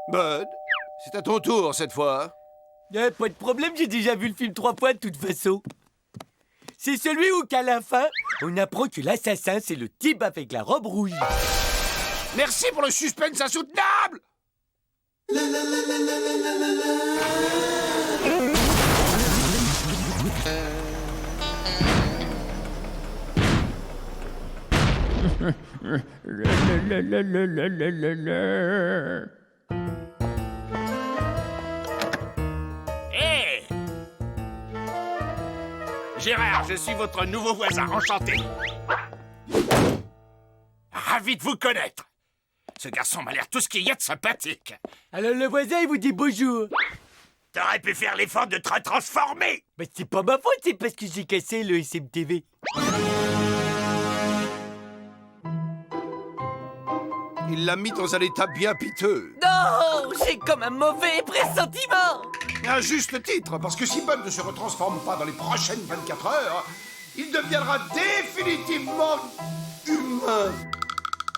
Bud, c'est à ton tour cette fois. Pas de problème, j'ai déjà vu le film 3 fois de toute façon. C'est celui où, qu'à la fin, on apprend que l'assassin, c'est le type avec la robe rouge. Merci pour le suspense insoutenable. Hé Gérard, je suis votre nouveau voisin, enchanté. Ravi de vous connaître. Ce garçon m'a l'air tout ce qu'il y a de sympathique. Alors le voisin, il vous dit bonjour. T'aurais pu faire l'effort de te transformer. Mais c'est pas ma faute, c'est parce que j'ai cassé le SMTV. Il l'a mis dans un état bien piteux. Non, j'ai comme un mauvais pressentiment. À juste titre, parce que si Bud ne se retransforme pas dans les prochaines 24 heures, il deviendra définitivement humain.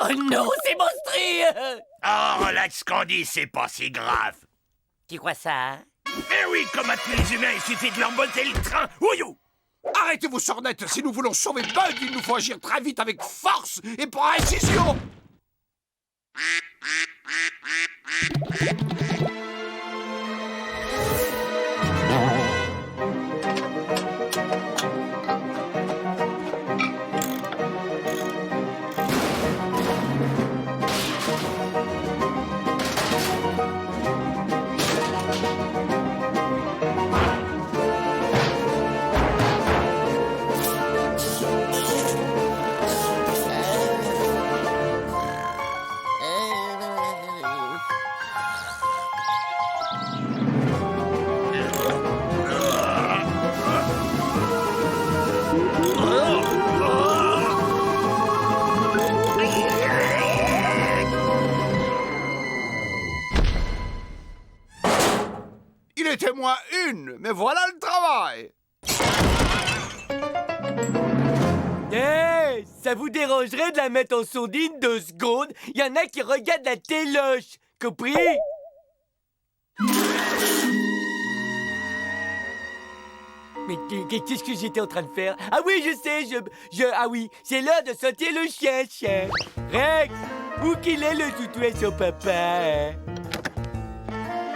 Oh non, c'est monstrueux. Oh, relax, Candy, c'est pas si grave. Tu crois ça, hein? Eh oui, comme à tous les humains, il suffit de leur botter le train. Ouillou! Arrêtez vos sornettes. Si nous voulons sauver Bud, il nous faut agir très vite avec force et précision. Il était moins une, mais voilà le travail. Hey, ça vous dérangerait de la mettre en sourdine 2 secondes? Il y en a qui regardent la téloche, compris? Mais qu'est-ce que j'étais en train de faire? Ah oui, je sais, ah oui, c'est l'heure de sauter le chien. Rex, où qu'il est le toutou à son papa, hein?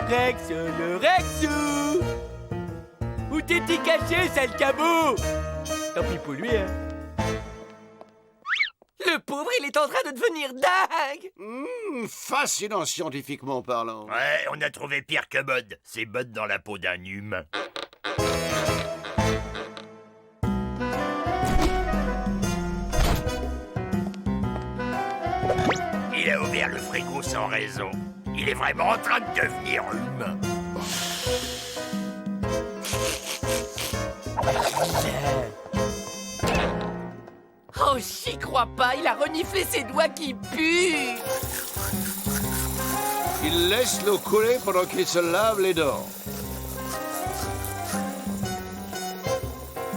Rex, le Rexou! Où t'es-tu caché, sale cabot? Tant pis pour lui, hein. Le pauvre, il est en train de devenir dingue! Fascinant scientifiquement parlant. Ouais, on a trouvé pire que Bud. C'est Bud dans la peau d'un humain. Il a ouvert le frigo sans raison. Il est vraiment en train de devenir humain. Oh, j'y crois pas, il a reniflé ses doigts qui puent! Il laisse l'eau couler pendant qu'il se lave les dents.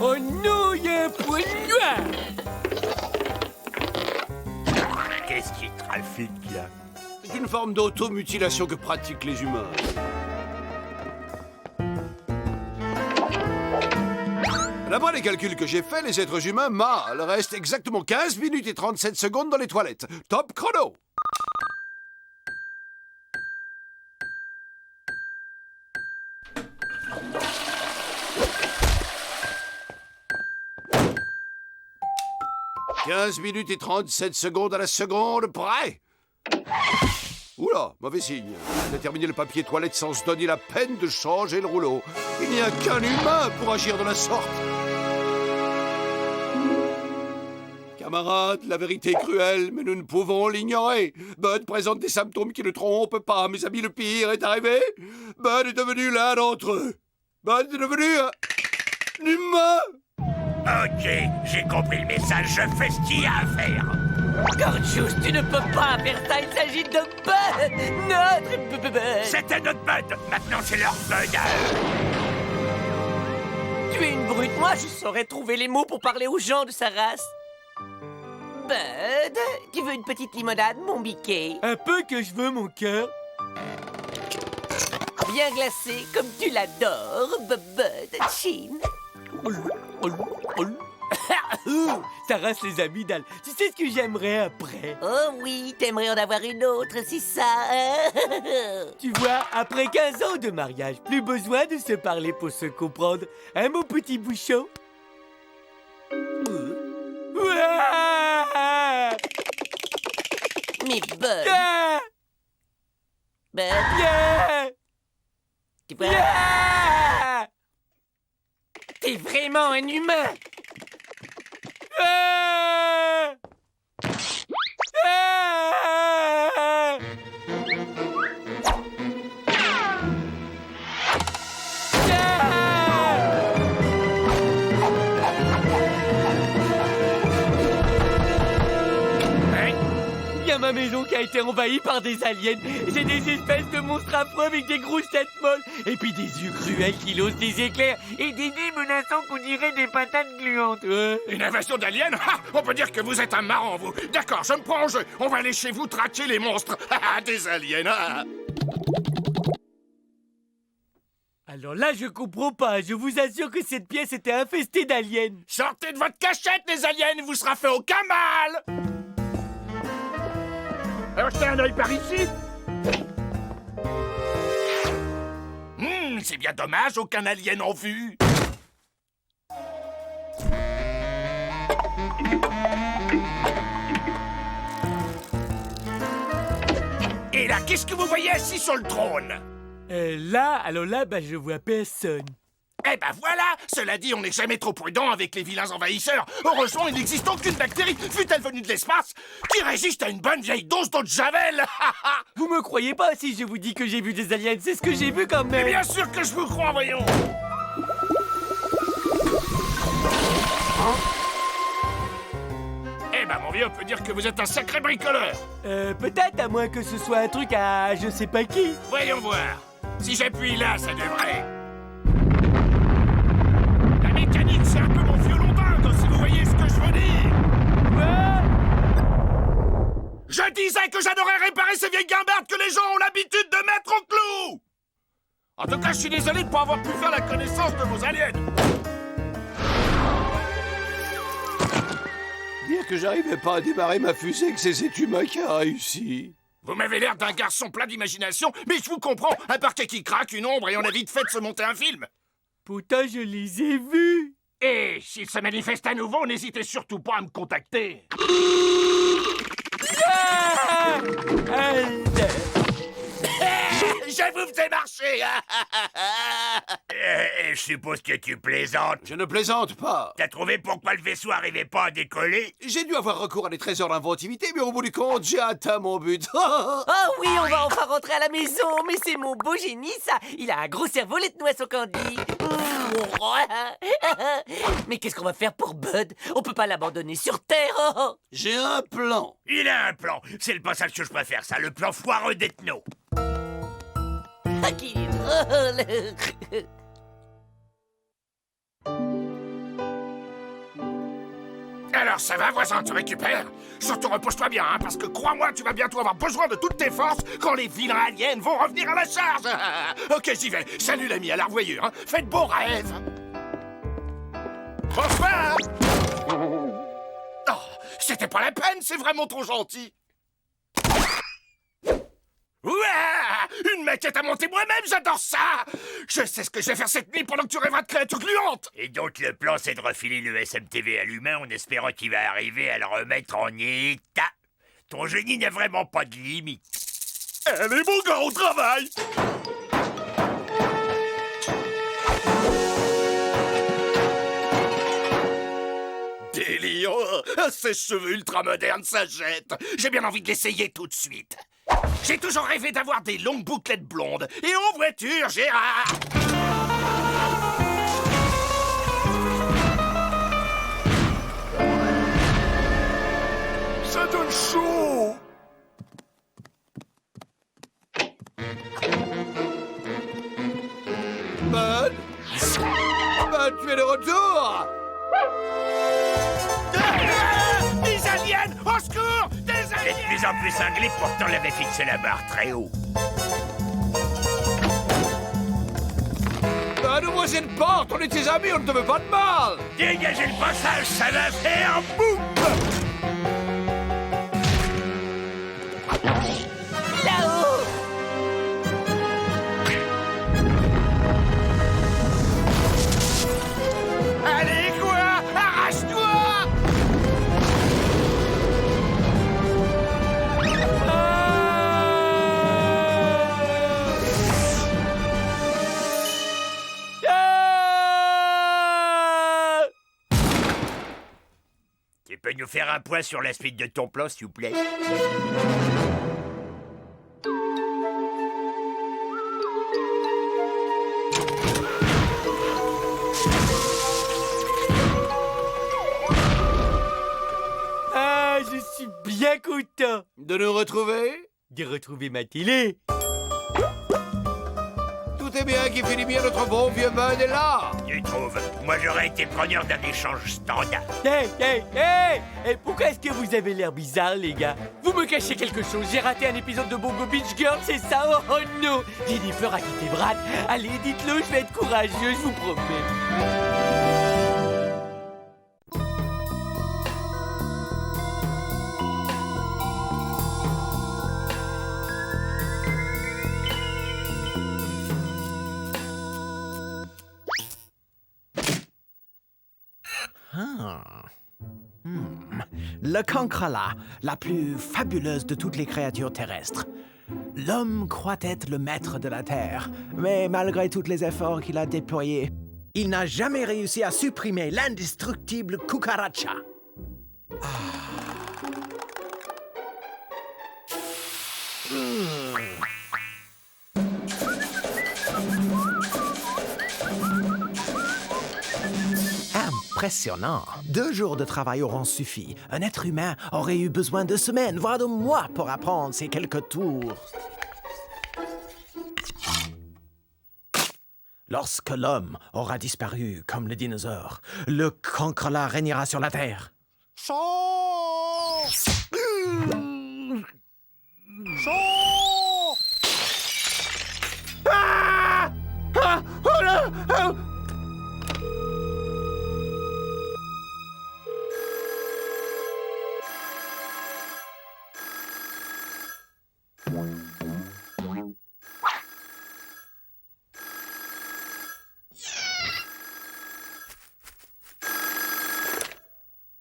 Oh non, il y a un point noir! Qu'est-ce qu'il trafique, là? C'est une forme d'automutilation que pratiquent les humains. D'après les calculs que j'ai faits, les êtres humains mâles restent exactement 15 minutes et 37 secondes dans les toilettes. Top chrono! « 15 minutes et 37 secondes à la seconde près. Oula, mauvais signe. Il a terminé le papier toilette sans se donner la peine de changer le rouleau. Il n'y a qu'un humain pour agir de la sorte. Camarades, la vérité est cruelle, mais nous ne pouvons l'ignorer. Bud présente des symptômes qui ne trompent pas, mes amis, le pire est arrivé. Bud est devenu l'un d'entre eux. Bud est devenu un humain. Ok, j'ai compris le message, je fais ce qu'il y a à faire. Gorgeous, tu ne peux pas faire ça, il s'agit de Bud! Notre Bud! C'était notre Bud, maintenant c'est leur Bud à eux. Tu es une brute, moi je saurais trouver les mots pour parler aux gens de sa race. Bud, tu veux une petite limonade, mon biquet? Un peu que je veux, mon cœur. bien glacé, comme tu l'adores, Bud, Chin. Ça rase les amygdales. Tu sais ce que j'aimerais après? Oh oui, t'aimerais en avoir une autre, c'est ça, hein? Tu vois, après 15 ans de mariage, plus besoin de se parler pour se comprendre. Hein, mon petit bouchon? Ouah! Mais Bud, Ah! Bud, Yeah! tu peux... Yeah! T'es vraiment un humain! Ah! Ah! Il y a ma maison qui a été envahie par des aliens. C'est des espèces de monstres affreux avec des grosses têtes molles. Et puis des yeux cruels qui lancent des éclairs. Et des nez menaçants qu'on dirait des patates gluantes. Une invasion d'aliens? On peut dire que vous êtes un marrant, vous. D'accord, je me prends en jeu. On va aller chez vous traquer les monstres. Des aliens. Alors là, je comprends pas. Je vous assure que cette pièce était infestée d'aliens. Sortez de votre cachette, les aliens. Il vous sera fait aucun mal. Alors, jetez un œil par ici. C'est bien dommage, aucun alien en vue. Et là, qu'est-ce que vous voyez assis sur le trône? Alors là, je vois personne. Eh ben voilà! Cela dit, on n'est jamais trop prudent avec les vilains envahisseurs. Heureusement, il n'existe aucune bactérie, fût-elle venue de l'espace, qui résiste à une bonne vieille dose d'eau de javel. Vous me croyez pas si je vous dis que j'ai vu des aliens? C'est ce que j'ai vu quand même. Mais bien sûr que je vous crois, voyons. Eh ben, mon vieux, on peut dire que vous êtes un sacré bricoleur. Peut-être, à moins que ce soit un truc à je sais pas qui. Voyons voir. Si j'appuie là, ça devrait... La mécanique, c'est un peu mon violon d'Inde, si vous voyez ce que je veux dire. Je disais que j'adorais réparer ces vieilles guimbardes que les gens ont l'habitude de mettre au clou. En tout cas, je suis désolé de ne pas avoir pu faire la connaissance de vos aliens. Dire que j'arrivais pas à démarrer ma fusée, que c'est cet humain qui a réussi. Vous m'avez l'air d'un garçon plein d'imagination, mais je vous comprends. Un parquet qui craque, une ombre, et on a vite fait de se monter un film. Pourtant, je les ai vus. Et s'il se manifeste à nouveau, n'hésitez surtout pas à me contacter. Je vous faisais marcher. Je suppose que tu plaisantes. Je ne plaisante pas. T'as trouvé pourquoi le vaisseau arrivait pas à décoller? J'ai dû avoir recours à des trésors d'inventivité, mais au bout du compte, j'ai atteint mon but. Oh oui, on va enfin rentrer à la maison, mais c'est mon beau génie, ça. Il a un gros cerveau, les noix au candy. Mais qu'est-ce qu'on va faire pour Bud? On peut pas l'abandonner sur Terre. Oh. J'ai un plan. Il a un plan. C'est le passage que je préfère, ça. Le plan foireux d'Ethno. Ah, qu'il est drôle. Alors ça va, voisin, tu récupères? Surtout repose-toi bien, hein, parce que crois-moi, tu vas bientôt avoir besoin de toutes tes forces quand les vilains aliens vont revenir à la charge. Ok, j'y vais. Salut l'ami, à la revoyure, hein. Faites beaux rêves. Bonsoir. Oh, c'était pas la peine, c'est vraiment trop gentil. Ouah, une maquette à monter moi-même, j'adore ça. Je sais ce que je vais faire cette nuit pendant que tu rêveras de créatures gluantes. Et donc le plan, c'est de refiler le SMTV à l'humain en espérant qu'il va arriver à le remettre en état. Ton génie n'a vraiment pas de limite. Allez mon gars, au travail. Des lions, ces cheveux ultra modernes, ça jette. J'ai bien envie de l'essayer tout de suite. J'ai toujours rêvé d'avoir des longues bouclettes blondes. Et en voiture, Gérard! Ça donne chaud! Bud? Bud, tu es de retour? Des aliens! Au secours! Des aliens! De plus en plus cinglé, pourtant l'avait fixé la barre très haut. Ben, ouvre cette porte, on est tes amis, on ne te veut pas de mal. Dégagez le passage, ça va faire boum. Là-haut! Allez, quoi? Arrache-toi! Tu peux nous faire un point sur la suite de ton plan, s'il vous plaît? Ah, je suis bien content De nous retrouver? de retrouver ma télé. Tout est bien qui finit bien, notre bon vieux Bud est là. Tu trouves? Moi, j'aurais été preneur d'un échange standard. Hey, hey, hey! Et pourquoi est-ce que vous avez l'air bizarre, les gars? Vous me cachez quelque chose? J'ai raté un épisode de Bongo Beach Girl, c'est ça? Oh non! Jennifer a quitté Brad. Allez, dites-le, je vais être courageux, je vous promets. Le cancrela, la plus fabuleuse de toutes les créatures terrestres. L'homme croit être le maître de la Terre, mais malgré tous les efforts qu'il a déployés, il n'a jamais réussi à supprimer l'indestructible cucaracha. Impressionnant. 2 jours de travail auront suffi. Un être humain aurait eu besoin de semaines, voire de mois pour apprendre ces quelques tours. Lorsque l'homme aura disparu comme le dinosaure, le cancrela régnera sur la Terre.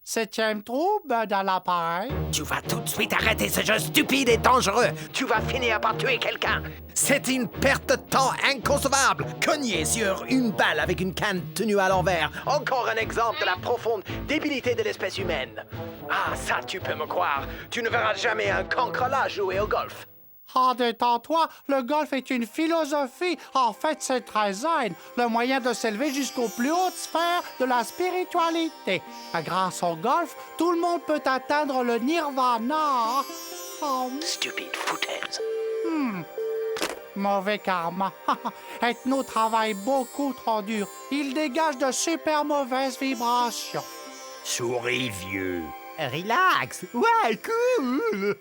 Septième trouble dans l'appareil. Tu vas tout de suite arrêter ce jeu stupide et dangereux. Tu vas finir par tuer quelqu'un. C'est une perte de temps inconcevable. Cogner sur une balle avec une canne tenue à l'envers. Encore un exemple de la profonde débilité de l'espèce humaine. Ah, ça, tu peux me croire. Tu ne verras jamais un cancrela jouer au golf. Ah, détends-toi, le golf est une philosophie. En fait, c'est très zen, le moyen de s'élever jusqu'aux plus hautes sphères de la spiritualité. Grâce au golf, tout le monde peut atteindre le nirvana. Oh, Stupide foutaise. mauvais karma. Ethno travaille beaucoup trop dur. Il dégage de super mauvaises vibrations. Souris, vieux. Relax. Ouais, cool.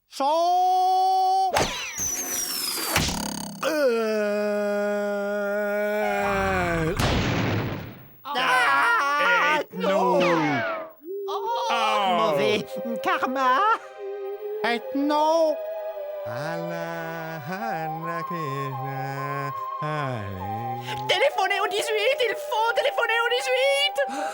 Chaud. Mauvais karma. Ethno. Téléphonez au 18, il faut téléphoner au 18.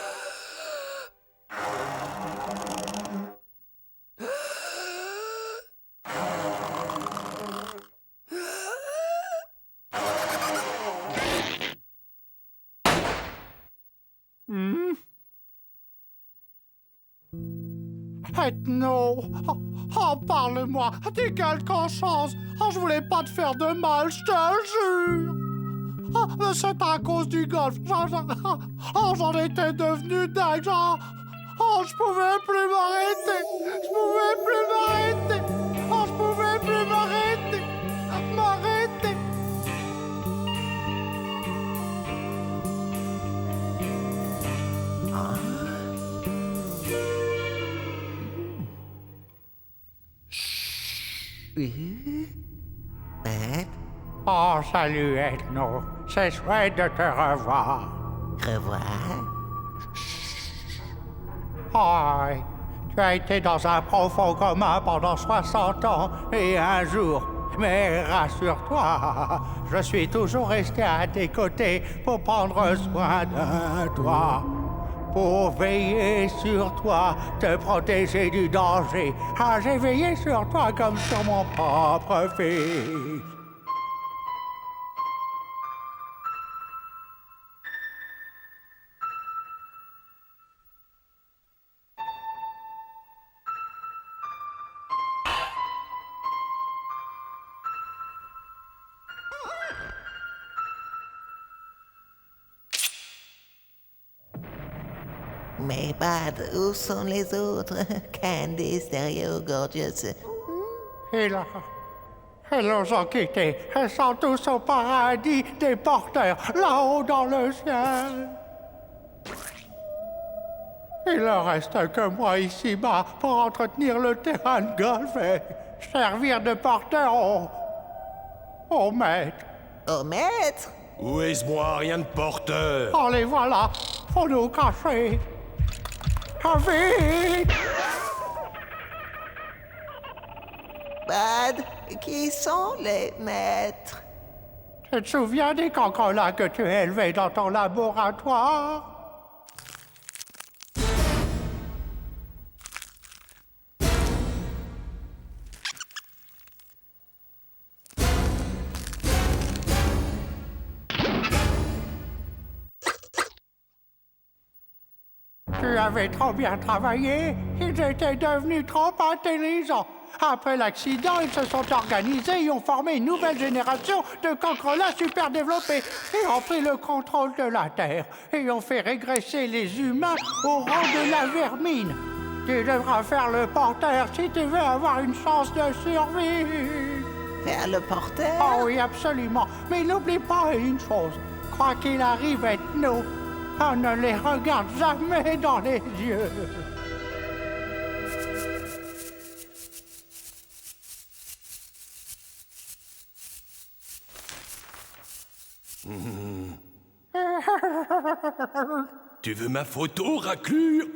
Ethno. Oh, parle-moi. T'es quelque chose. Oh, je voulais pas te faire de mal, je te le jure. Oh, mais c'est à cause du golf. J'en étais devenu dingue. Oh, je pouvais plus m'arrêter. Je pouvais plus m'arrêter. Oh, je pouvais plus m'arrêter. M'arrêter. Bad? Oh, salut, Ethno. C'est chouette de te revoir. Revoir? Oh, tu as été dans un profond coma pendant 60 ans et un jour. Mais rassure-toi, je suis toujours resté à tes côtés pour prendre soin de toi. Pour veiller sur toi, te protéger du danger. Ah, j'ai veillé sur toi comme sur mon propre fils. Mais Bad, où sont les autres? Candy, Stereo, Gorgeous. Ils nous ont quittés. Ils sont tous au paradis des porteurs, là-haut dans le ciel. Il ne reste que moi ici-bas pour entretenir le terrain de golf et servir de porteur au maître. Au maître? Où est-ce moi? Rien de porteur. Oh, les voilà. Faut nous cacher. Ah, vite! Bad, qui sont les maîtres? Tu te souviens des cancolas que tu as élevés dans ton laboratoire? Tu avais trop bien travaillé. Ils étaient devenus trop intelligents. Après l'accident, ils se sont organisés et ont formé une nouvelle génération de cancrelats super développés et ont pris le contrôle de la Terre et ont fait régresser les humains au rang de la vermine. Tu devras faire le porteur si tu veux avoir une chance de survie. Faire le porteur? Oh oui, absolument. Mais n'oublie pas une chose. Quoi qu'il arrive, Ethno, on ne les regarde jamais dans les yeux. Tu veux ma photo, raclure?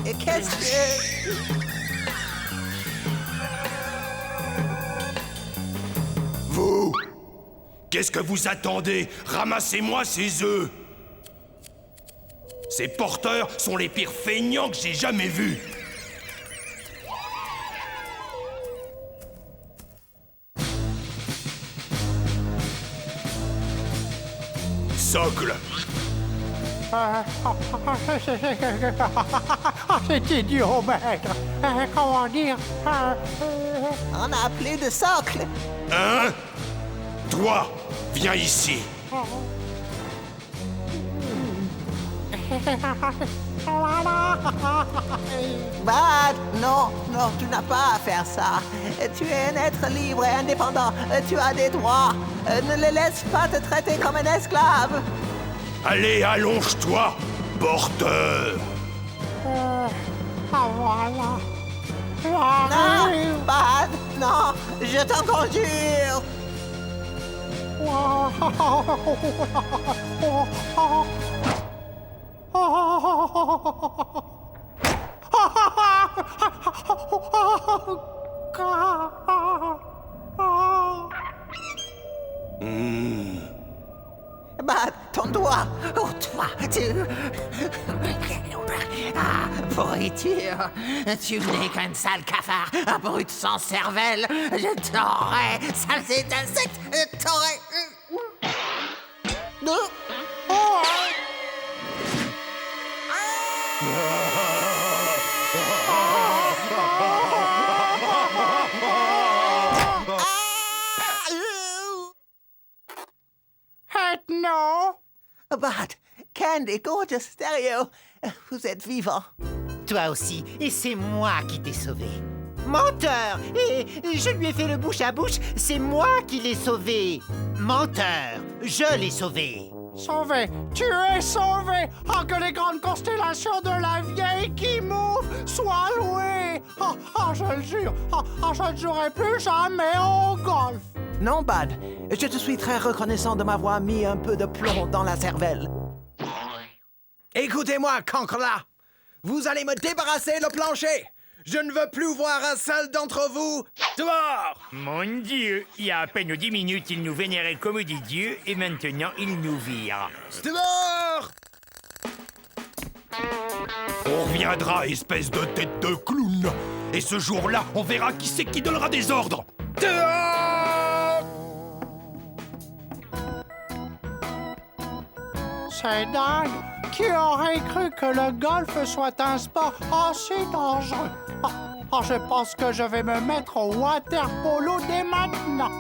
Et qu'est-ce que... Vous! Qu'est-ce que vous attendez? Ramassez-moi ces œufs! Ces porteurs sont les pires feignants que j'ai jamais vus! Socle! C'est idiot, maître. Comment dire? On n'a plus de socle. Hein? Toi, viens ici! Bad, non, non, tu n'as pas à faire ça. Tu es un être libre et indépendant. Tu as des droits. Ne les laisse pas te traiter comme un esclave. Allez, allonge-toi, porteur! Voilà. Non, Bad, non, je t'en conjure. Bad, ton doigt. Oh, toi, tu... Ah, pourriture. Tu n'es qu'un sale cafard, un brute sans cervelle. Je t'aurais, saleté d'insecte, je t'aurais... Ethno? Bad, Candy, Gorgeous, Stereo, vous êtes vivants. toi aussi, et c'est moi qui t'ai sauvé. Menteur! Et je lui ai fait le bouche à bouche, c'est moi qui l'ai sauvé. Menteur, je l'ai sauvé. Sauvé! Tu es sauvé! Oh, que les grandes constellations de la vieille qui m'ouvre soient louées! Oh, je le jure! Oh, je ne jouerai plus jamais au golf! Non, Bud, je te suis très reconnaissant de m'avoir mis un peu de plomb dans la cervelle. Écoutez-moi, cancre-là! Vous allez me débarrasser le plancher! Je ne veux plus voir un seul d'entre vous dehors! Mon Dieu, il y a à peine 10 minutes, il nous vénérait comme des dieux et maintenant il nous vire. Dehors! On reviendra, espèce de tête de clown. Et ce jour-là, on verra qui c'est qui donnera des ordres. Dehors! C'est dingue! Qui aurait cru que le golf soit un sport aussi dangereux? Je pense que je vais me mettre au water polo dès maintenant.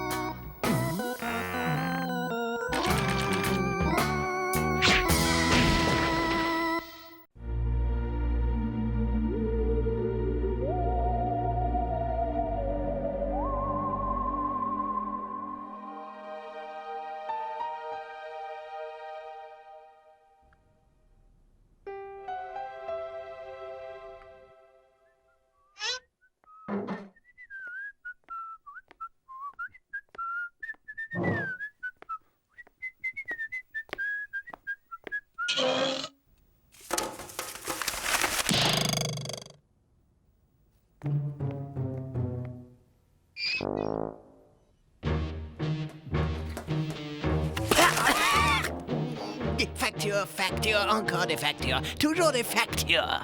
Des factures, encore des factures, toujours des factures.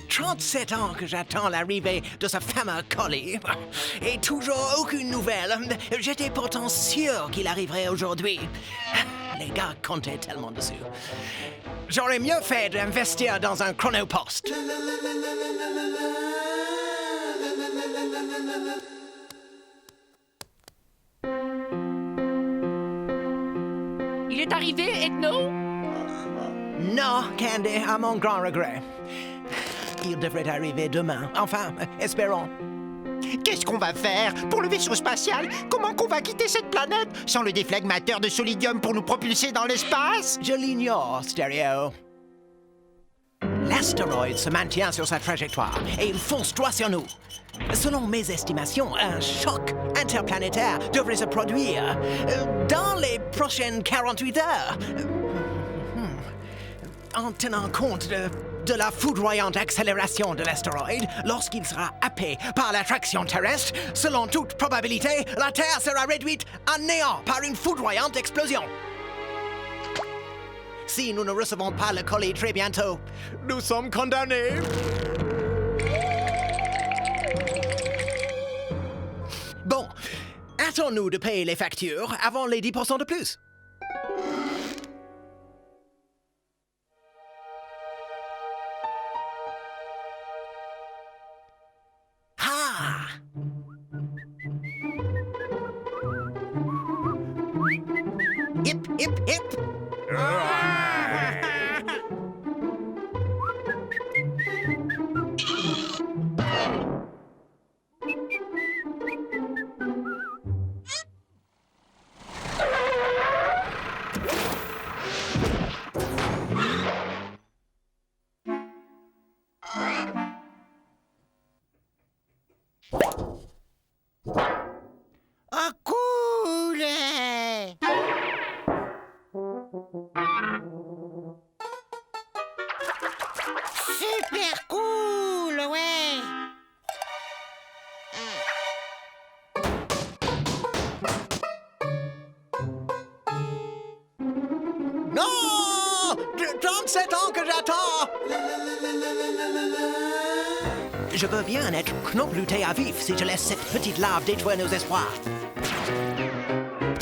37 ans que j'attends l'arrivée de ce fameux colis. Et toujours aucune nouvelle. J'étais pourtant sûr qu'il arriverait aujourd'hui. Les gars comptaient tellement dessus. J'aurais mieux fait d'investir dans un chronopost. Il est arrivé, Ethno? Non, Candy, à mon grand regret. Il devrait arriver demain. Enfin, espérons. Qu'est-ce qu'on va faire pour le vaisseau spatial? Comment qu'on va quitter cette planète sans le déflegmateur de solidium pour nous propulser dans l'espace? Je l'ignore, Stereo. L'astéroïde se maintient sur sa trajectoire et il fonce droit sur nous. Selon mes estimations, un choc interplanétaire devrait se produire dans les prochaines 48 heures. En tenant compte de la foudroyante accélération de l'astéroïde, lorsqu'il sera happé par l'attraction terrestre, selon toute probabilité, la Terre sera réduite à néant par une foudroyante explosion. Si nous ne recevons pas le colis très bientôt, nous sommes condamnés. Bon, hâtons-nous de payer les factures avant les 10% de plus. Ah! Hip, hip, hip! Oh, cool! Super cool, ouais! Non! 37 ans que j'attends! Je veux bien être knobluté à vif si je laisse cette petite lave détruire nos espoirs.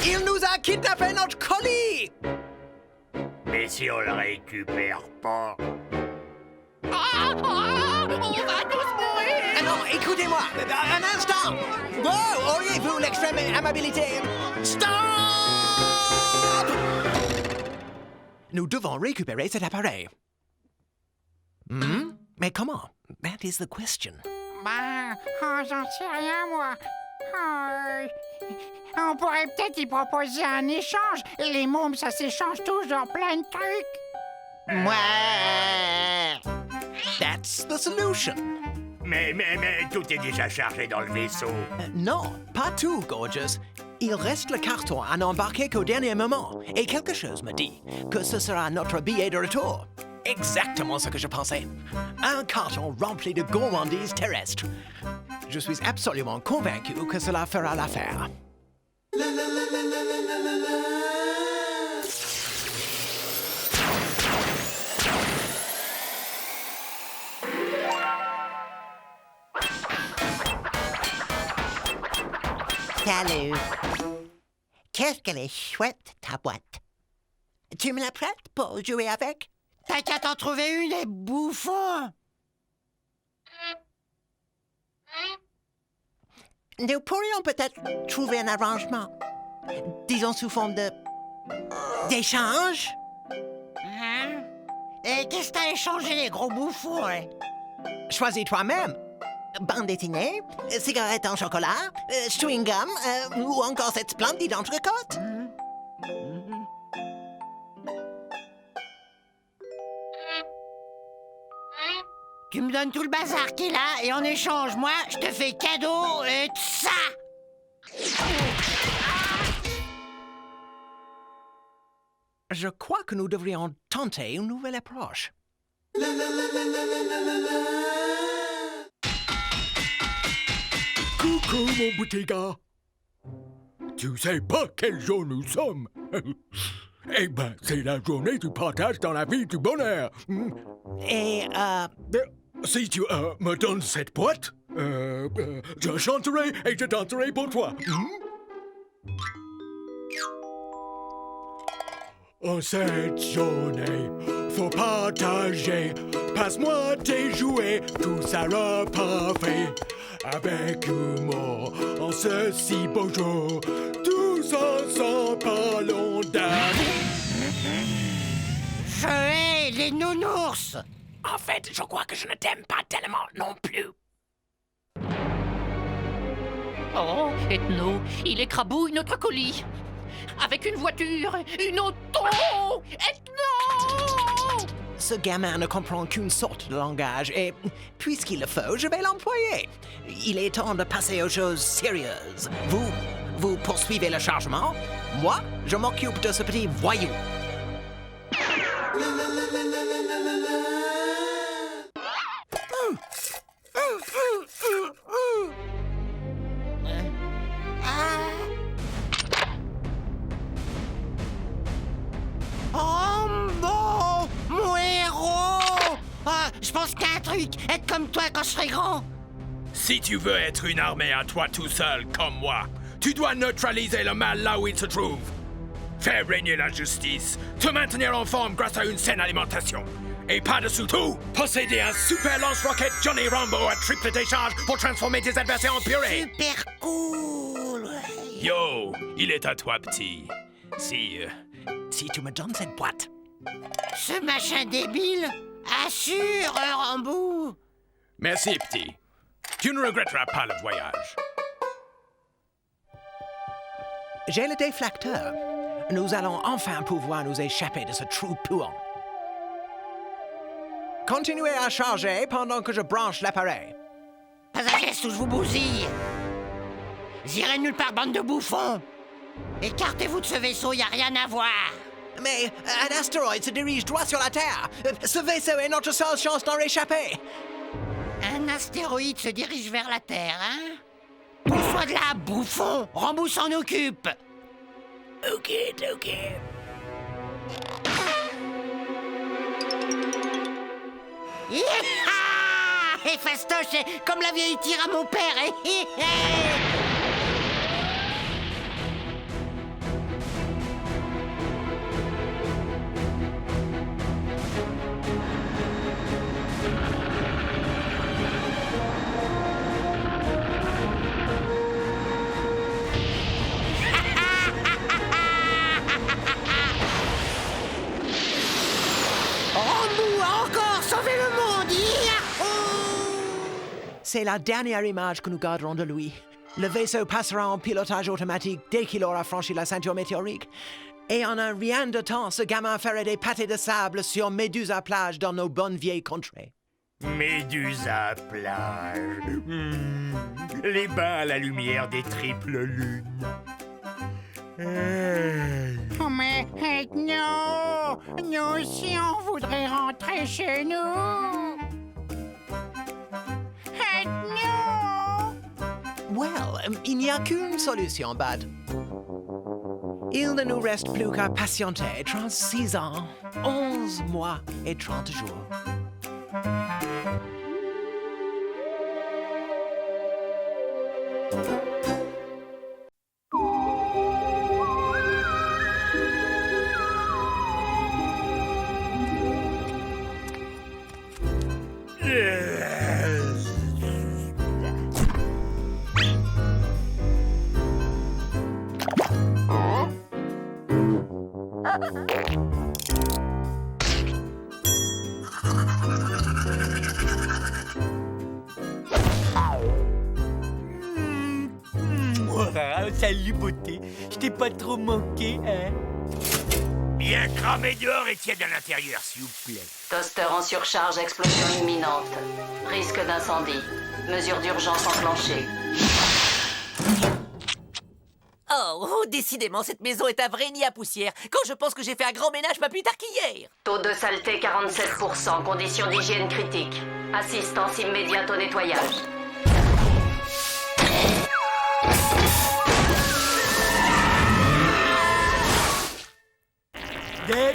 Il nous a kidnappé notre colis! Mais si on le récupère pas... On va tous mourir! Ah non, écoutez-moi, un instant! Wow, auriez-vous l'extrême amabilité? Stop! Nous devons récupérer cet appareil. Mais comment? That is the question. J'en sais rien, moi. On pourrait peut-être y proposer un échange. Les mômes, ça s'échange toujours plein de trucs. Ouais. That's the solution. Mais tout est déjà chargé dans le vaisseau. Non, pas tout, Gorgeous. Il reste le carton à n'embarquer qu'au dernier moment. Et quelque chose me dit que ce sera notre billet de retour. Exactement ce que je pensais. Un carton rempli de gourmandises terrestres. Je suis absolument convaincu que cela fera l'affaire. Salut. Qu'est-ce qu'elle est chouette, ta boîte. Tu me la prêtes pour jouer avec? T'as qu'à t'en trouver une, les bouffons. Nous pourrions peut-être trouver un arrangement. Disons sous forme d'échange. Hein? Et qu'est-ce que t'as échangé, les gros bouffons, hein? Choisis toi-même. Bande dessinée, cigarette en chocolat, chewing-gum, ou encore cette splendide entrecôte. Tu me donnes tout le bazar qu'il a et en échange, moi, je te fais cadeau et ça. Je crois que nous devrions tenter une nouvelle approche. Coucou, mon petit gars. Tu sais pas quel jour nous sommes? Eh ben, c'est la journée du partage dans la vie du bonheur. Et, Si tu me donnes cette boîte, je chanterai et je danserai pour toi. En cette journée, faut partager. Passe-moi tes jouets, tout ça reparfait. Avec humour, en ce si beau jour, tous ensemble parlons d'amour. Je hais les nounours. en fait, je crois que je ne t'aime pas tellement non plus. Oh, Ethno, il écrabouille notre colis. Avec une voiture, une auto. Ethno! Ce gamin ne comprend qu'une sorte de langage et, puisqu'il le faut, je vais l'employer. Il est temps de passer aux choses sérieuses. Vous poursuivez le chargement. Moi, je m'occupe de ce petit voyou. Rambo, mon héros! Ah, je pense qu'il y a un truc, être comme toi quand je serai grand. Si tu veux être une armée à toi tout seul, comme moi, tu dois neutraliser le mal là où il se trouve. Faire régner la justice, te maintenir en forme grâce à une saine alimentation. Et par-dessous tout, posséder un super lance-roquette Johnny Rambo à triple décharge pour transformer tes adversaires en purée. Super cool! Yo, il est à toi, petit. Si tu me donnes cette boîte. Ce machin débile assure, Rambo! Merci, petit. Tu ne regretteras pas le voyage. J'ai le déflecteur. Nous allons enfin pouvoir nous échapper de ce trou puant. Continuez à charger pendant que je branche l'appareil. Pas un geste ou je vous bousille! J'irai nulle part, bande de bouffons! Écartez-vous de ce vaisseau, y a rien à voir! Mais un astéroïde se dirige droit sur la Terre. Ce vaisseau est notre seule chance d'en réchapper. Un astéroïde se dirige vers la Terre, hein? Pousse-toi de là, bouffon! Rambo s'en occupe! Ok. Et fastoche, comme la vieille tire à mon père! C'est la dernière image que nous garderons de lui. Le vaisseau passera en pilotage automatique dès qu'il aura franchi la ceinture météorique. Et en un rien de temps, ce gamin ferait des pâtés de sable sur Médusa plage dans nos bonnes vieilles contrées. Médusa plage. Les bains à la lumière des triples lunes. Oh, mais nous aussi, on voudrait rentrer chez nous. Well, il n'y a qu'une solution, Bud. Il ne nous reste plus qu'à patienter 36 ans, 11 mois et 30 jours. Salut, beauté. Je t'ai pas trop manqué, hein? Bien cramé dehors et tiède à l'intérieur, s'il vous plaît. Toaster en surcharge, explosion imminente. Risque d'incendie. Mesures d'urgence enclenchées. Oh, décidément, cette maison est un vrai nid à poussière. Quand je pense que j'ai fait un grand ménage pas plus tard qu'hier. Taux de saleté 47%. Conditions d'hygiène critiques. Assistance immédiate au nettoyage.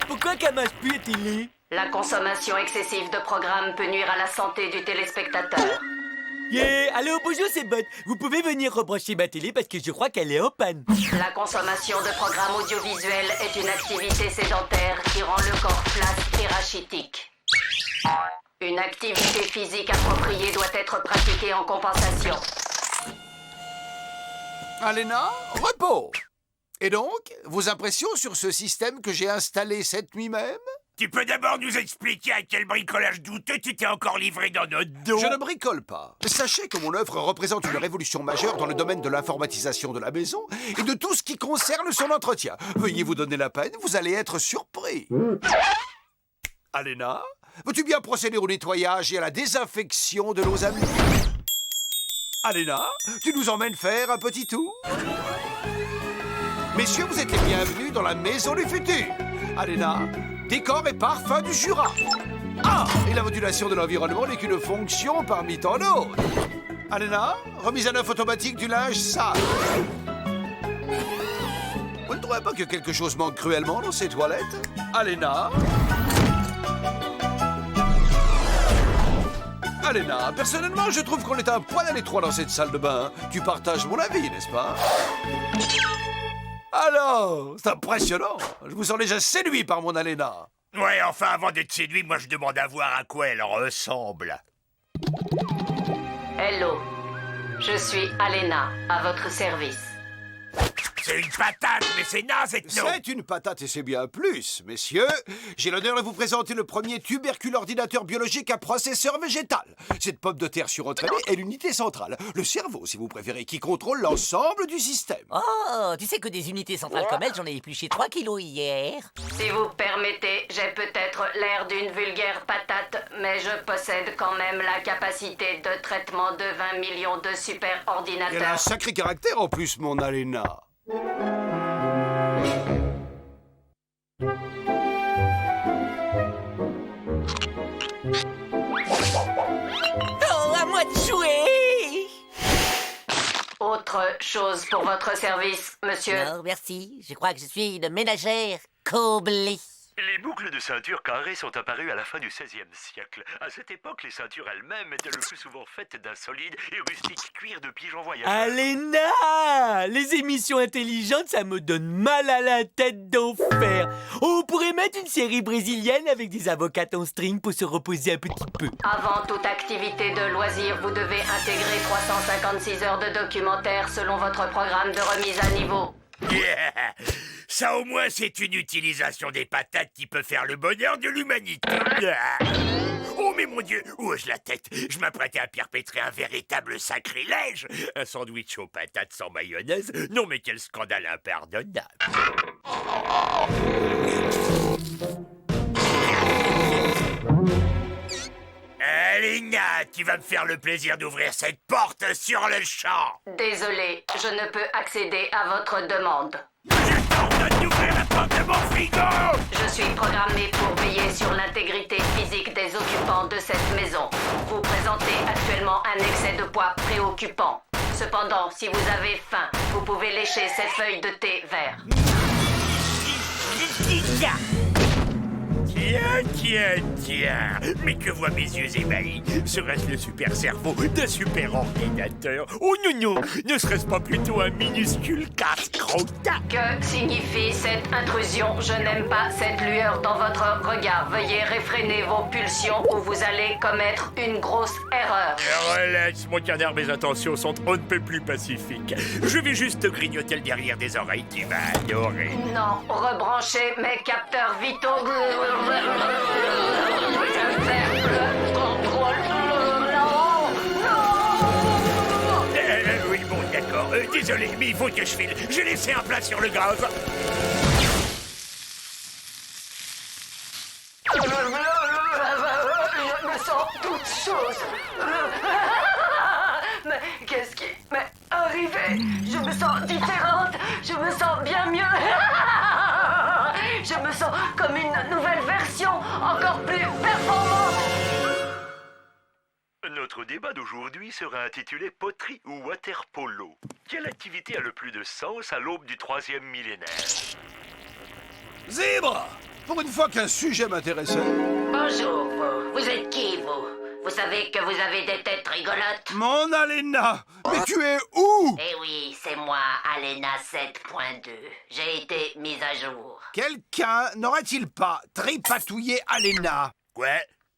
Pourquoi qu'elle marche plus la télé? La consommation excessive de programmes peut nuire à la santé du téléspectateur. Yeah! Allô, bonjour, c'est Bud. Vous pouvez venir rebrancher ma télé parce que je crois qu'elle est en panne. La consommation de programmes audiovisuels est une activité sédentaire qui rend le corps flasque et rachitique. Une activité physique appropriée doit être pratiquée en compensation. Alena, repos. Et donc, vos impressions sur ce système que j'ai installé cette nuit même? Tu peux d'abord nous expliquer à quel bricolage douteux tu t'es encore livré dans notre dos? Je ne bricole pas. Sachez que mon œuvre représente une révolution majeure dans le domaine de l'informatisation de la maison et de tout ce qui concerne son entretien. Veuillez vous donner la peine, vous allez être surpris. Alena, veux-tu bien procéder au nettoyage et à la désinfection de nos amis? Alena, tu nous emmènes faire un petit tour? Messieurs, vous êtes les bienvenus dans la maison du futur. Alena, décor et parfum du Jura. Ah, et la modulation de l'environnement n'est qu'une fonction parmi tant d'autres. Alena, remise à neuf automatique du linge sale. Vous ne trouvez pas que quelque chose manque cruellement dans ces toilettes? Alena? Alena, personnellement, je trouve qu'on est un poil à l'étroit dans cette salle de bain. Tu partages mon avis, n'est-ce pas? Alors, c'est impressionnant. Je vous sens déjà séduit par mon Alena. Ouais, enfin, avant d'être séduit, moi je demande à voir à quoi elle ressemble. Hello, je suis Alena, à votre service. C'est une patate, mais c'est naze, Ethno. C'est une patate et c'est bien plus, messieurs. J'ai l'honneur de vous présenter le premier tubercule ordinateur biologique à processeur végétal. Cette pomme de terre surentraînée est l'unité centrale, le cerveau si vous préférez, qui contrôle l'ensemble du système. Oh, tu sais que des unités centrales comme elle, j'en ai épluché 3 kilos hier. Si vous permettez, j'ai peut-être l'air d'une vulgaire patate, mais je possède quand même la capacité de traitement de 20 millions de super-ordinateurs. Elle a un sacré caractère en plus, mon Alena. Oh, à moi de jouer! Autre chose pour votre service, monsieur. Non, merci. Je crois que je suis une ménagère comblée. Les boucles de ceinture carrées sont apparues à la fin du XVIe siècle. À cette époque, les ceintures elles-mêmes étaient le plus souvent faites d'un solide et rustique cuir de pigeon voyageur. Alena! Les émissions intelligentes, ça me donne mal à la tête d'enfer. On pourrait mettre une série brésilienne avec des avocates en string pour se reposer un petit peu. Avant toute activité de loisir, vous devez intégrer 356 heures de documentaire selon votre programme de remise à niveau. Yeah. Ça au moins c'est une utilisation des patates qui peut faire le bonheur de l'humanité. Yeah. Oh mais Mais mon Dieu, où ai-je la tête? Je m'apprêtais à perpétrer un véritable sacrilège. Un sandwich aux patates sans mayonnaise? Non, mais quel scandale impardonnable. Alina, tu vas me faire le plaisir d'ouvrir cette porte sur le champ. Désolé, je ne peux accéder à votre demande. Je t'ordonne d'ouvrir la porte de mon frigo. Je suis programmé pour veiller sur l'intégrité physique des occupants de cette maison. Vous présentez actuellement un excès de poids préoccupant. Cependant, si vous avez faim, vous pouvez lécher ces feuilles de thé vert. Tiens. Mais que voient mes yeux ébahis? Serait-ce le super cerveau d'un super ordinateur? Oh non, ne serait-ce pas plutôt un minuscule casse-croûte? Que signifie cette intrusion? Je n'aime pas cette lueur dans votre regard. Veuillez réfréner vos pulsions ou vous allez commettre une grosse erreur. Relax, mon canard, mes intentions sont on ne peut plus pacifiques. Je vais juste te grignoter le derrière des oreilles, tu vas adorer. Non, rebranchez mes capteurs vitaux. Oui, bon, d'accord. Désolé, mais il faut que je file. J'ai laissé un plat sur le gaz. Je me sens toute chose. Mais qu'est-ce qui m'est arrivé? Je me sens différente. Je me sens bien mieux. Je me sens comme une nouvelle version, encore plus performante. Notre débat d'aujourd'hui sera intitulé Poterie ou water-polo. Quelle activité a le plus de sens à l'aube du 3e millénaire? Zèbre! Pour une fois qu'un sujet m'intéressait. Bonjour, vous êtes qui, vous? Vous savez que vous avez des têtes rigolotes? Mon Alena! Mais tu es où? Eh oui, c'est moi, Alena 7.2. J'ai été mise à jour. Quelqu'un n'aurait-il pas tripatouillé Alena? Quoi?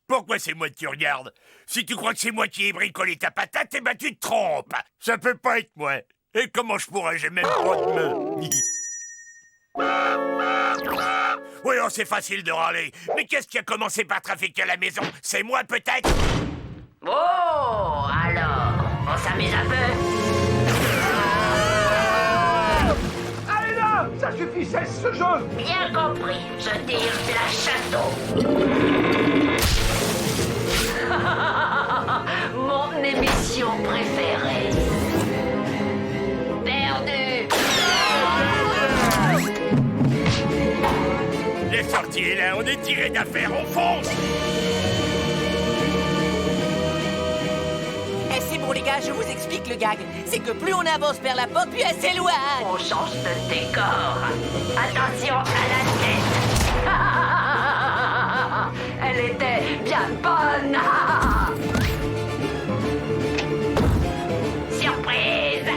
Pourquoi c'est moi que tu regardes? Si tu crois que c'est moi qui ai bricolé ta patate, eh ben tu te trompes. Ça peut pas être moi. Et comment je pourrais? J'ai même pas de main. Oui, oh, c'est facile de râler. Mais qu'est-ce qui a commencé par trafiquer à la maison? C'est moi, peut-être? Oh, alors, on s'amuse un peu? Allez là! Ça suffit, cesse ce jeu! Bien compris, je tire la château. Mon émission préférée. Perdu! La sortie est là, on est tiré d'affaire, on fonce! Eh, c'est bon, les gars, je vous explique le gag. C'est que plus on avance vers la porte, plus elle s'éloigne. On change de décor. Attention à la tête. Elle était bien bonne. Surprise.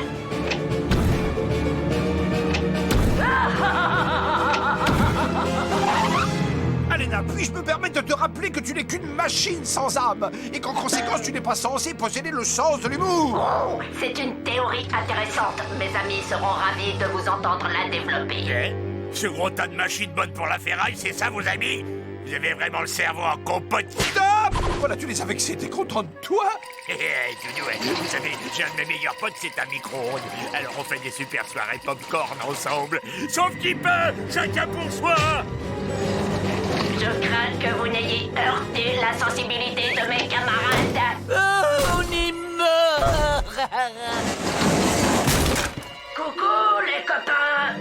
Alena, puis-je me permettre de te rappeler que tu n'es qu'une machine sans âme et qu'en conséquence tu n'es pas censé posséder le sens de l'humour? Oh, c'est une théorie intéressante. Mes amis seront ravis de vous entendre la développer. Eh? Ce gros tas de machines bonnes pour la ferraille, c'est ça, vos amis? Vous avez vraiment le cerveau en compote. Stop! Voilà, tu les as vexés, t'es content de toi? Vous savez, j'ai un de mes meilleurs potes, c'est un micro-ondes. Alors on fait des super soirées pop-corn ensemble. Sauf qui peut, chacun pour soi. Je crains que vous n'ayez heurté la sensibilité de mes camarades. Oh, on est mort. Coucou les copains.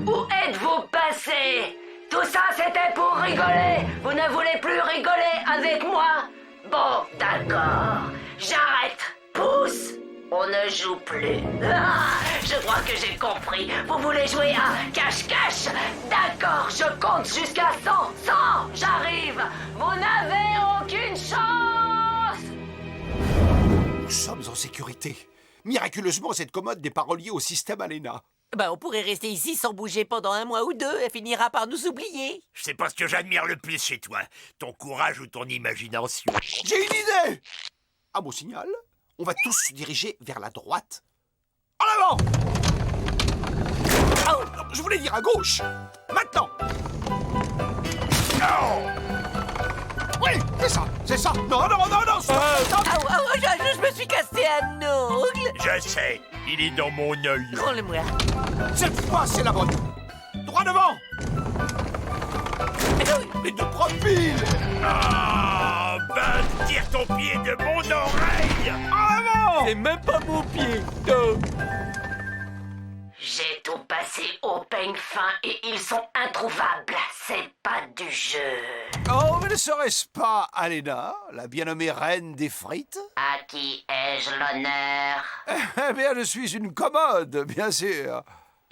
Où êtes-vous passés? Tout ça c'était pour rigoler. Vous ne voulez plus rigoler avec moi? Bon, d'accord. J'arrête. Pousse. On ne joue plus. Ah, je crois que j'ai compris. Vous voulez jouer à cache-cache? D'accord, je compte jusqu'à 100. 100, j'arrive. Vous n'avez aucune chance. Nous sommes en sécurité. Miraculeusement, cette commode n'est pas reliée au système Alena. Ben, on pourrait rester ici sans bouger pendant 1 mois ou 2. Elle finira par nous oublier. Je sais pas ce que j'admire le plus chez toi. Ton courage ou ton imagination. J'ai une idée! À mon signal, on va tous se diriger vers la droite. En avant! Oh, je voulais dire à gauche. Maintenant! Oh! Oui, Oui, c'est ça. Non, stop. Je me suis cassé un ongle. Je sais, il est dans mon œil. Prends-le-moi. Cette fois, c'est la bonne. Droit devant. Mais de profil. Ah, ben, tire ton pied de mon oreille. Avant. C'est même pas mon pied. Non. J'ai tout passé au peigne fin et ils sont introuvables. C'est pas du jeu. Oh, mais ne serait-ce pas Alena, la bien nommée reine des frites? À qui ai-je l'honneur? Eh bien, je suis une commode, bien sûr.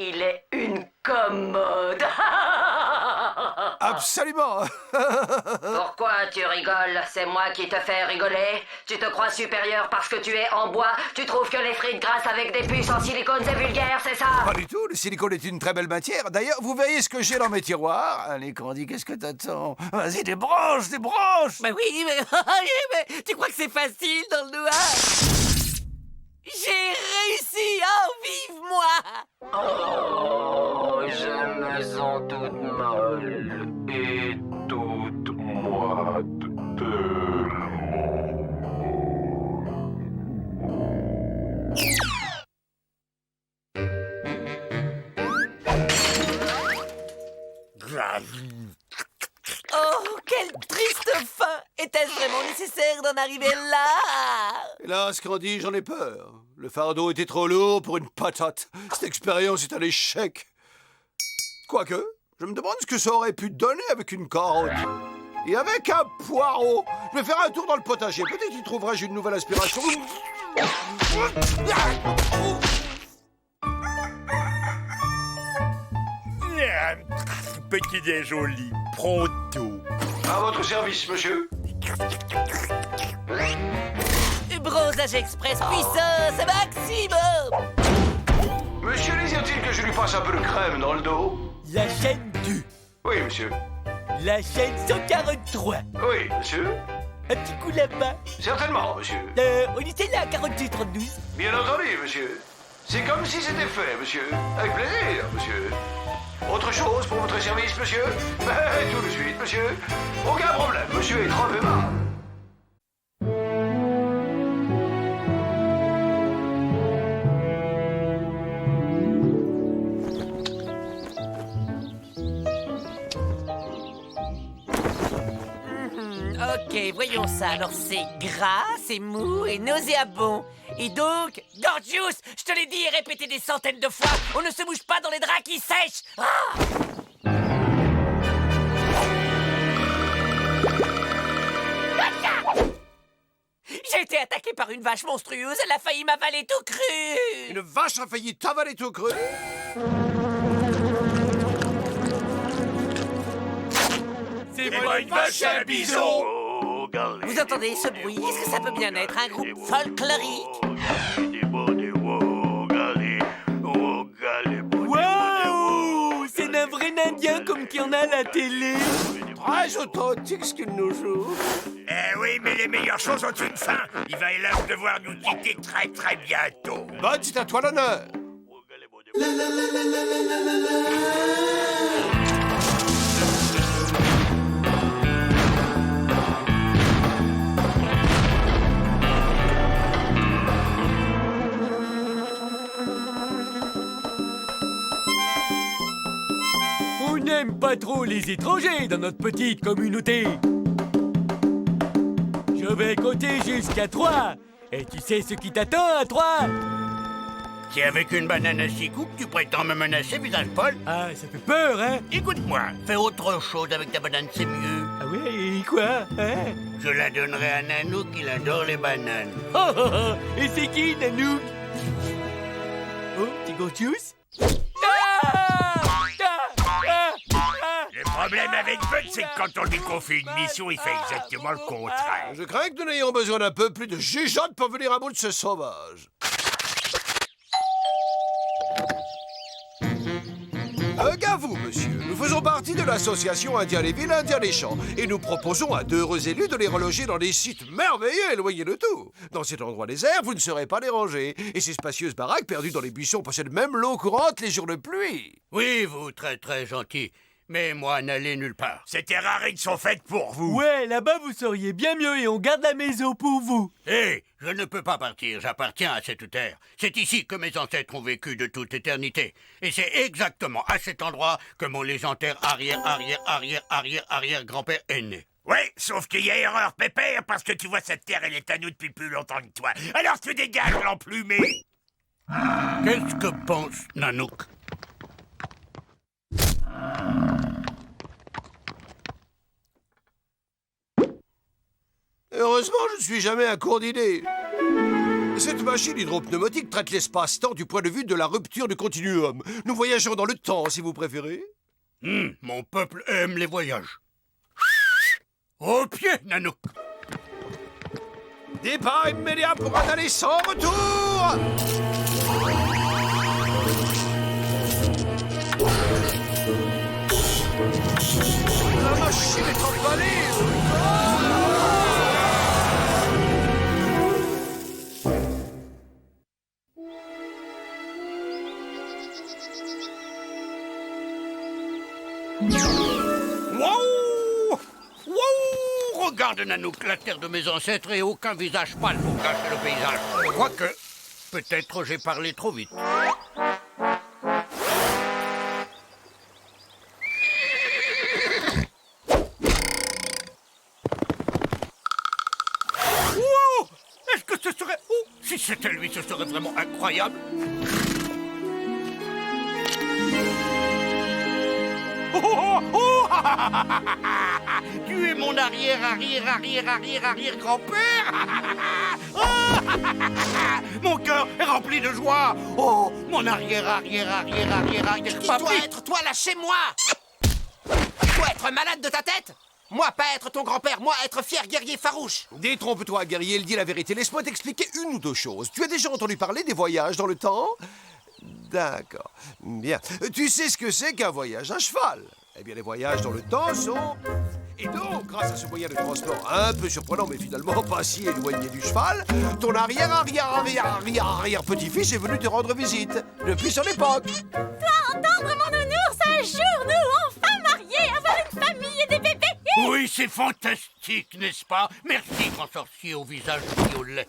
Il est une commode. Absolument. Pourquoi tu rigoles? C'est moi qui te fais rigoler? Tu te crois supérieur parce que tu es en bois? Tu trouves que les frites grasses avec des puces en silicone c'est vulgaire, c'est ça? Pas du tout, le silicone est une très belle matière. D'ailleurs, vous verriez ce que j'ai dans mes tiroirs. Allez, Candy, qu'est-ce que t'attends? Vas-y, des branches. Bah oui, mais tu crois que c'est facile dans le noir? J'ai réussi! Oh, vive moi! Oh, je me sens toute molle et toute moite. Oh, quelle triste fin! Était-ce vraiment nécessaire d'en arriver là? Hélas, Candy, j'en ai peur. Le fardeau était trop lourd pour une patate. Cette expérience est un échec. Quoique, je me demande ce que ça aurait pu donner avec une carotte. Et avec un poireau. Je vais faire un tour dans le potager. Peut-être y trouverai-je une nouvelle inspiration. Petit déjoli, pronto. À votre service, monsieur. Bronzage express puissance maximum! Monsieur désire-t-il que je lui passe un peu de crème dans le dos? La chaîne 2. Oui, monsieur. La chaîne 143. Oui, monsieur. Un petit coup là-bas. Certainement, monsieur. On était là à 42-32. Bien entendu, monsieur. C'est comme si c'était fait, monsieur. Avec plaisir, monsieur. Autre chose pour votre service, monsieur? Tout de suite, monsieur. Aucun problème, monsieur est trop aimable. Ok, voyons ça. Alors c'est gras, c'est mou et nauséabond. Et donc, Gorgeous, je te l'ai dit et répété des centaines de fois, on ne se bouge pas dans les draps qui sèchent. Ah! J'ai été attaqué par une vache monstrueuse, elle a failli m'avaler tout cru. Une vache a failli t'avaler tout cru? C'est moi une vache à un bison. Vous entendez ce bruit? Est-ce que ça peut bien être un groupe folklorique? Waouh! C'est un vrai Indien comme qu'il y en a à la télé. Très authentique ce qu'il nous joue. Eh oui, mais les meilleures choses ont une fin. Il va hélas devoir nous quitter très très bientôt. Bonne, c'est à toi l'honneur. On n'aime pas trop les étrangers dans notre petite communauté. Je vais compter jusqu'à 3. Et tu sais ce qui t'attend à 3? C'est avec une banane à 6 coups que tu prétends me menacer, visage Paul? Ah, ça fait peur, hein? Écoute-moi, fais autre chose avec ta banane, c'est mieux. Ah ouais, et quoi, hein? Je la donnerai à Nanook, il adore les bananes. Oh, oh, oh. Et c'est qui, Nanook? Oh, t'es Gorgeous? Le problème avec Bud, c'est que quand on lui confie une mission, il fait exactement le contraire. Je crains que nous n'ayons besoin d'un peu plus de jugeote pour venir à bout de ce sauvage. Gars, vous, monsieur, nous faisons partie de l'association Indien les villes, Indien les champs, et nous proposons à d'heureux élus de les reloger dans des sites merveilleux éloignés de tout. Dans cet endroit désert, vous ne serez pas dérangés, et ces spacieuses baraques perdues dans les buissons possèdent même l'eau courante les jours de pluie. Oui, vous, très très gentil. Mais moi, n'allez nulle part. Ces terres arides sont faites pour vous. Ouais, là-bas vous seriez bien mieux et on garde la maison pour vous. Hé, je ne peux pas partir, j'appartiens à cette terre. C'est ici que mes ancêtres ont vécu de toute éternité. Et c'est exactement à cet endroit que mon légendaire arrière-arrière-arrière-arrière-arrière-grand-père est né. Ouais, sauf qu'il y a erreur, Pépère, parce que tu vois, cette terre, elle est à nous depuis plus longtemps que toi. Alors tu dégages, l'emplumé. Qu'est-ce que pense Nanook? Heureusement, je ne suis jamais à court d'idées. Cette machine hydropneumatique traite l'espace-temps du point de vue de la rupture du continuum. Nous voyageons dans le temps, si vous préférez. Mon peuple aime les voyages. Au pied, Nanook. Départ immédiat pour un aller sans retour. La machine est emballée. Wow! Wow! Regarde, Nanook, la terre de mes ancêtres et aucun visage pâle pour cacher le paysage. Quoique, peut-être j'ai parlé trop vite. Wow! Est-ce que ce serait... Oh, si c'était lui, ce serait vraiment incroyable. Tu es mon arrière-arrière-arrière-arrière-arrière-grand-père. Mon cœur est rempli de joie. Oh, mon arrière-arrière-arrière-arrière-arrière... Qui doit être toi, lâchez-moi! Toi être malade de ta tête? Moi pas être ton grand-père, moi être fier guerrier farouche. Détrompe-toi, guerrier, il dit la vérité. Laisse-moi t'expliquer une ou deux choses. Tu as déjà entendu parler des voyages dans le temps? D'accord. Bien. Tu sais ce que c'est qu'un voyage à cheval? Eh bien, les voyages dans le temps sont... Et donc, grâce à ce moyen de transport un peu surprenant, mais finalement pas si éloigné du cheval, ton arrière-arrière-arrière-arrière-arrière-petit-fils est venu te rendre visite, depuis son époque. Toi, entendre mon nounours un jour, nous, enfin mariés, avoir une famille et des bébés. Oui, c'est fantastique, n'est-ce pas? Merci, grand sorcier au visage violet.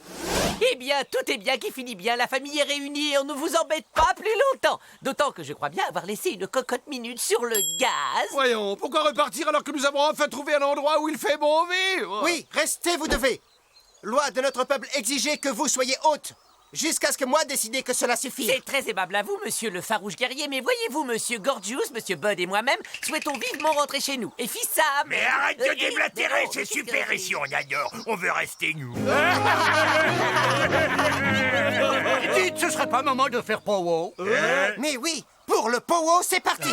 Eh bien, tout est bien qui finit bien. La famille est réunie et on ne vous embête pas plus longtemps. D'autant que je crois bien avoir laissé une cocotte minute sur le gaz. Voyons, pourquoi repartir alors que nous avons enfin trouvé un endroit où il fait bon vivre? Oui, restez, vous devez. Loi de notre peuple exigeait que vous soyez hôtes, jusqu'à ce que moi décide que cela suffit. C'est très aimable à vous, monsieur le farouche guerrier, mais voyez-vous, monsieur Gorgeous, monsieur Bud et moi-même souhaitons vivement rentrer chez nous. Et fils Sam... Mais arrête de déblatérer, c'est super ici, on adore. On veut rester nous. Dites, ce serait pas moment de faire pow-wow? Mais oui, pour le pow-wow, c'est parti.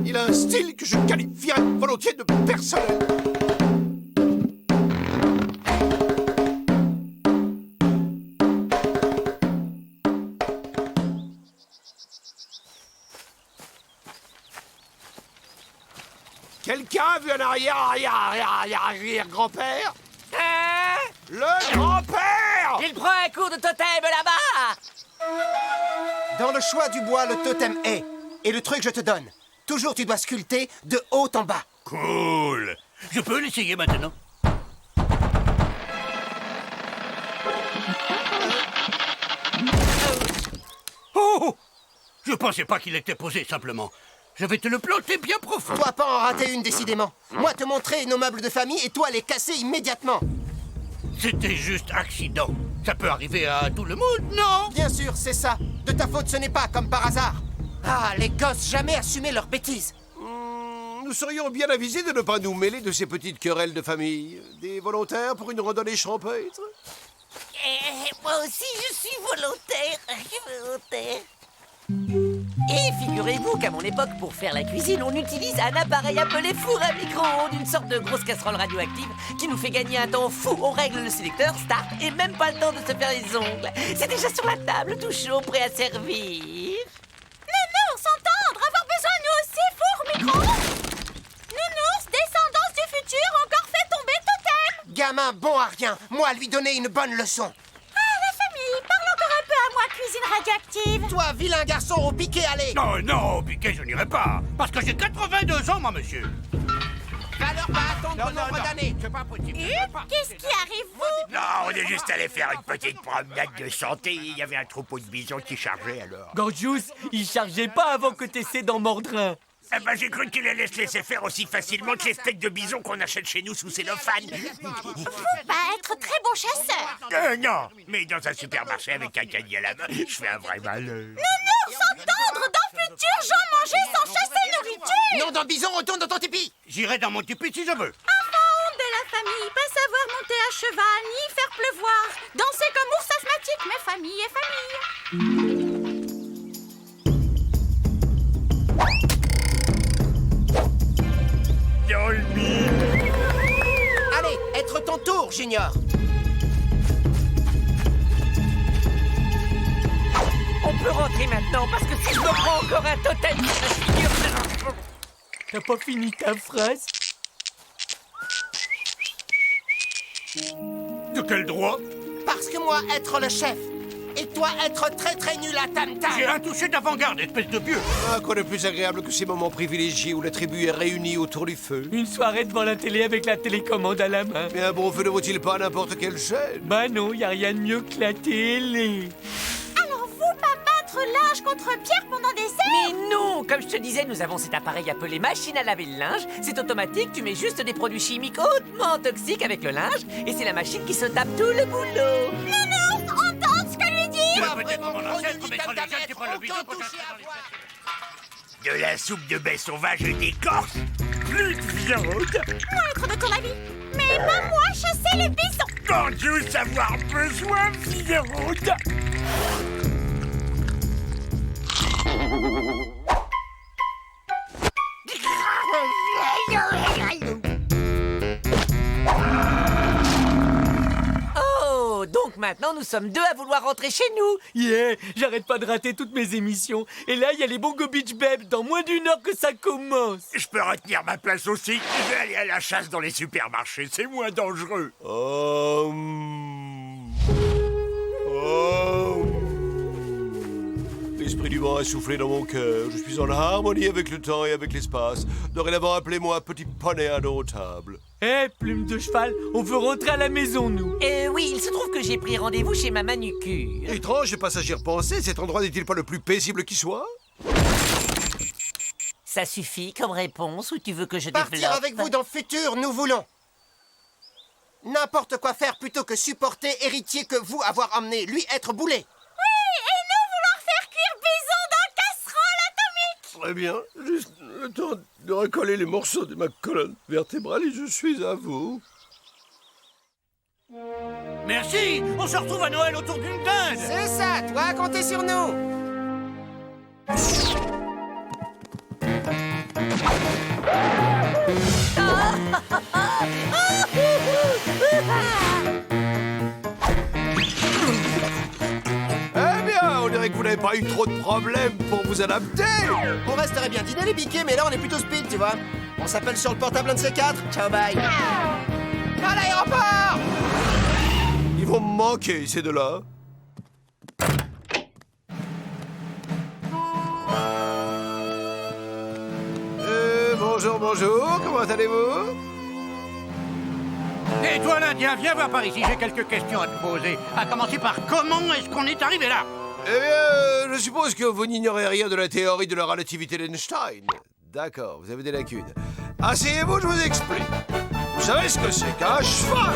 Il a un style que je qualifierais volontiers de personnel. Quelqu'un a vu un arrière-arrière-arrière-arrière-grand-père? Hein? Le grand-père! Il prend un cours de totem là-bas! Dans le choix du bois, le totem est. Et le truc, je te donne. Toujours, tu dois sculpter de haut en bas. Cool. Je peux l'essayer maintenant? Oh! Je pensais pas qu'il était posé, simplement. Je vais te le planter bien profond. Toi, pas en rater une, décidément. Moi, te montrer nos meubles de famille et toi, les casser immédiatement. C'était juste accident. Ça peut arriver à tout le monde, non? Bien sûr, c'est ça. De ta faute, ce n'est pas comme par hasard. Ah, les gosses, jamais assumer leurs bêtises. Nous serions bien avisés de ne pas nous mêler de ces petites querelles de famille. Des volontaires pour une randonnée champêtre? Moi aussi, je suis volontaire. Et figurez-vous qu'à mon époque, pour faire la cuisine, on utilise un appareil appelé four à micro-ondes, une sorte de grosse casserole radioactive qui nous fait gagner un temps fou. On règle le sélecteur, start, et même pas le temps de se faire les ongles. C'est déjà sur la table, tout chaud, prêt à servir. Nounours, entendre, avoir besoin nous aussi, four micro-ondes. Nounours, descendance du futur, encore fait tomber totem. Gamin bon à rien. Moi, lui donner une bonne leçon. l'usine radioactive. Toi, vilain garçon, au piquet, allez! Non, non, au piquet, je n'irai pas. Parce que j'ai 82 ans, moi, monsieur. Valeur va attendre nombre d'années. C'est pas possible. Qu'est-ce qui arrive, vous? Non, on est juste allé faire une petite promenade de santé. Il y avait un troupeau de bisons qui chargeait, alors. Gorgeous, il chargeait pas avant que t'essaies d'en mordre un. Eh ben, j'ai cru qu'il allait se laisser faire aussi facilement que les steaks de bison qu'on achète chez nous sous cellophane. Faut pas être très bon chasseur. Non, mais dans un supermarché avec un caddie à la main, je fais un vrai malheur. Non, s'entendre. Dans le futur, j'en mangeais sans chasser nourriture. Non, dans le bison, retourne dans ton tipi! J'irai dans mon tipi si je veux. Enfant de la famille, pas savoir monter à cheval, ni faire pleuvoir. Danser comme ours asthmatique, mais famille est famille. Dans le mille. Allez, être ton tour, Junior! On peut rentrer maintenant, parce que si je me prends encore un totem sur la figure... T'as pas fini ta phrase? De quel droit? Parce que moi, être le chef, et toi, être très très nul à tam-tam! J'ai un toucher d'avant-garde, espèce de vieux. Ah, quoi de plus agréable que ces moments privilégiés où la tribu est réunie autour du feu? Une soirée devant la télé avec la télécommande à la main. Mais un bon feu ne vaut-il pas n'importe quelle chaîne? Bah non, y a rien de mieux que la télé. Alors vous, pas battre linge contre pierre pendant des heures? Mais non! Comme je te disais, nous avons cet appareil appelé machine à laver le linge. C'est automatique, tu mets juste des produits chimiques hautement toxiques avec le linge, et c'est la machine qui se tape tout le boulot. Non, entends ce que lui dit. Peut-être mon ancêtre mettra les jeunes qui prennent le bison pour chercher dans les De la soupe de baie sauvage d'écorce, plus de viande. Moi, être de ton avis. Mais pas moi chasser les bisons. Gorgeous avoir besoin de viande. Oh, donc maintenant nous sommes deux à vouloir rentrer chez nous. Yeah, j'arrête pas de rater toutes mes émissions. Et là, il y a les Bongo Beach Babes dans moins d'une heure que ça commence. Je peux retenir ma place aussi. Je vais aller à la chasse dans les supermarchés, c'est moins dangereux. L'esprit du vent a soufflé dans mon cœur. Je suis en harmonie avec le temps et avec l'espace. Dorénavant, appelez-moi petit poney indomptable. Eh, plume de cheval, on veut rentrer à la maison, nous. Oui, il se trouve que j'ai pris rendez-vous chez ma manucure. Étrange, j'ai pas à y repenser. Cet endroit n'est-il pas le plus paisible qui soit? Ça suffit comme réponse ou tu veux que je développe? Partir avec vous dans le futur, nous voulons. N'importe quoi faire plutôt que supporter héritier que vous avoir emmené, lui être boulet. Et nous vouloir faire cuire bison dans casserole atomique. Très bien. Juste le temps de recoller les morceaux de ma colonne vertébrale et je suis à vous. Merci. On se retrouve à Noël autour d'une dinde. C'est ça, toi, comptez sur nous. Eh bien, on dirait que vous n'avez pas eu trop de problèmes pour vous adapter. On resterait bien dîner les biquets, mais là on est plutôt speed, tu vois. On s'appelle sur le portable un de ces quatre. Ciao, bye. À l'aéroport. Ils vont me manquer, ces deux-là. Bonjour, bonjour, comment allez-vous? Et toi, l'Indien, viens voir par ici, j'ai quelques questions à te poser. À commencer par comment est-ce qu'on est arrivé là? Eh bien, je suppose que vous n'ignorez rien de la théorie de la relativité d'Einstein. D'accord, vous avez des lacunes. Asseyez-vous, je vous explique. Vous savez ce que c'est qu'un cheval?